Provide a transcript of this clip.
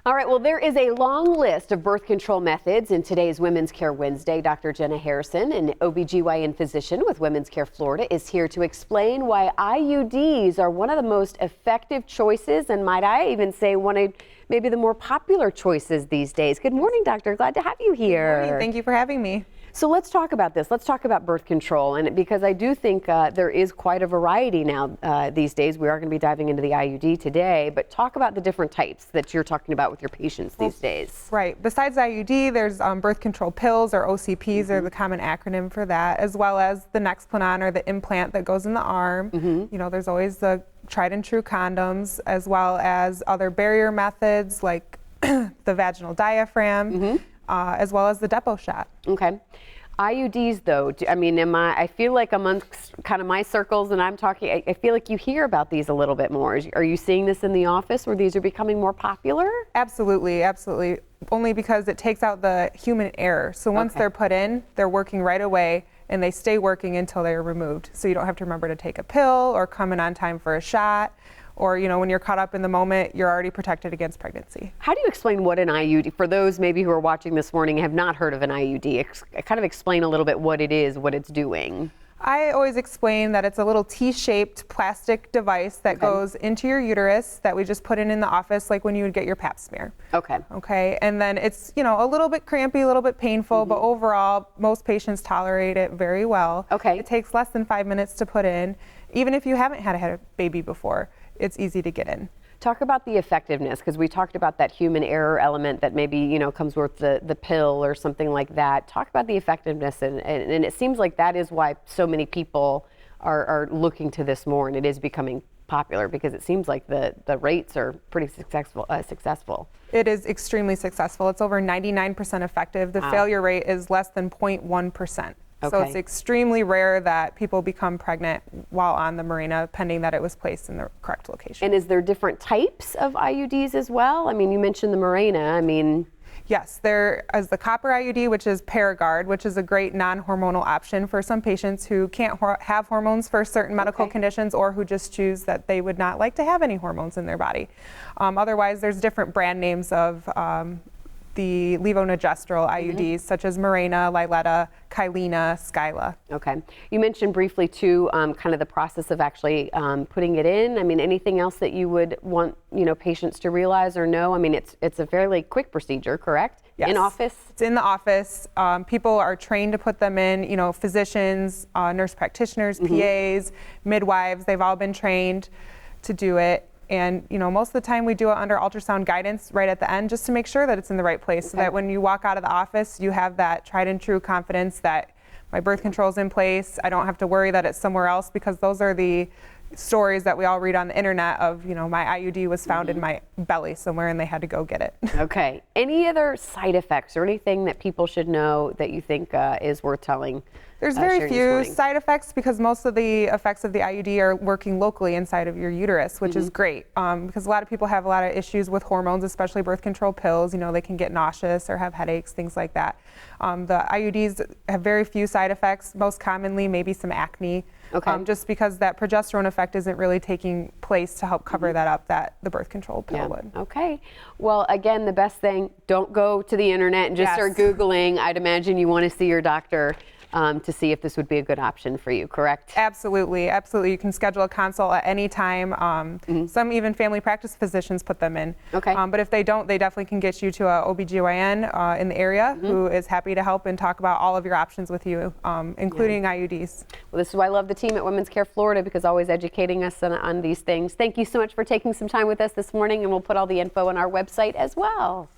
All right, well, there is a long list of birth control methods in today's Women's Care Wednesday. Dr. Jenna Harrison, an OBGYN physician with Women's Care Florida, is here to explain why IUDs are one of the most effective choices, and might I even say one of maybe the more popular choices these days. Good morning, doctor. Glad to have you here. Good morning. Thank you for having me. So let's talk about this. Let's talk about birth control, and because I do think there is quite a variety now these days. We are going to be diving into the IUD today, but talk about the different types that you're talking about with your patients these days. Right. Besides IUD, there's birth control pills, or OCPs, are the common acronym for that, as well as the Nexplanon, or the implant that goes in the arm. You know, there's always the tried and true condoms, as well as other barrier methods like the vaginal diaphragm. As well as the depot shot. Okay. IUDs, though, I mean, I feel like amongst kind of my circles, and I'm talking, I feel like you hear about these a little bit more. Are you seeing this in the office where these are becoming more popular? Absolutely, absolutely. Only because it takes out the human error. So once they're put in, they're working right away, and they stay working until they're removed. So you don't have to remember to take a pill or come in on time for a shot. Or, you know, when you're caught up in the moment, you're already protected against pregnancy. How do you explain what an IUD, for those maybe who are watching this morning and have not heard of an IUD, kind of explain a little bit what it is, what it's doing? I always explain that it's a little T-shaped plastic device that goes into your uterus that we just put in the office, like when you would get your pap smear. Okay, and then it's, you know, a little bit crampy, a little bit painful, but overall, most patients tolerate it very well. It takes less than 5 minutes to put in, even if you haven't had a baby before. It's easy to get in. Talk about the effectiveness, because we talked about that human error element that maybe, you know, comes with the pill or something like that. Talk about the effectiveness, and it seems like that is why so many people are looking to this more, and it is becoming popular because it seems like the rates are pretty successful. It is extremely successful. It's over 99% effective. The failure rate is less than 0.1%. So it's extremely rare that people become pregnant while on the Mirena, pending that it was placed in the correct location. And is there different types of IUDs as well? I mean, you mentioned the Mirena. I mean, yes, there is the copper IUD, which is Paragard, which is a great non-hormonal option for some patients who can't have hormones for certain medical conditions, or who just choose that they would not like to have any hormones in their body. Otherwise, there's different brand names of the levonorgestrel IUDs, such as Mirena, Liletta, Kyleena, Skyla. Okay. You mentioned briefly too, kind of the process of actually putting it in. I mean, anything else that you would want, you know, patients to realize or know? I mean, it's a fairly quick procedure, correct? Yes. In office? It's in the office. People are trained to put them in, you know, physicians, nurse practitioners, PAs, midwives, they've all been trained to do it. And, you know, most of the time we do it under ultrasound guidance right at the end, just to make sure that it's in the right place, so that when you walk out of the office, you have that tried and true confidence that my birth control is in place. I don't have to worry that it's somewhere else, because those are the stories that we all read on the internet of, you know, my IUD was found in my belly somewhere and they had to go get it. Okay. Any other side effects or anything that people should know that you think is worth telling? There's very few side effects, because most of the effects of the IUD are working locally inside of your uterus, which is great, because a lot of people have a lot of issues with hormones, especially birth control pills. You know, they can get nauseous or have headaches, things like that. The IUDs have very few side effects, most commonly maybe some acne, just because that progesterone effect isn't really taking place to help cover that up that the birth control pill would. Okay. Well, again, the best thing, don't go to the internet and just start Googling. I'd imagine you want to see your doctor to see if this would be a good option for you, correct? Absolutely, absolutely. You can schedule a consult at any time. Some even family practice physicians put them in. But if they don't, they definitely can get you to a OBGYN in the area who is happy to help and talk about all of your options with you, including IUDs. Well, this is why I love the team at Women's Care Florida, because always educating us on these things. Thank you so much for taking some time with us this morning, and we'll put all the info on our website as well.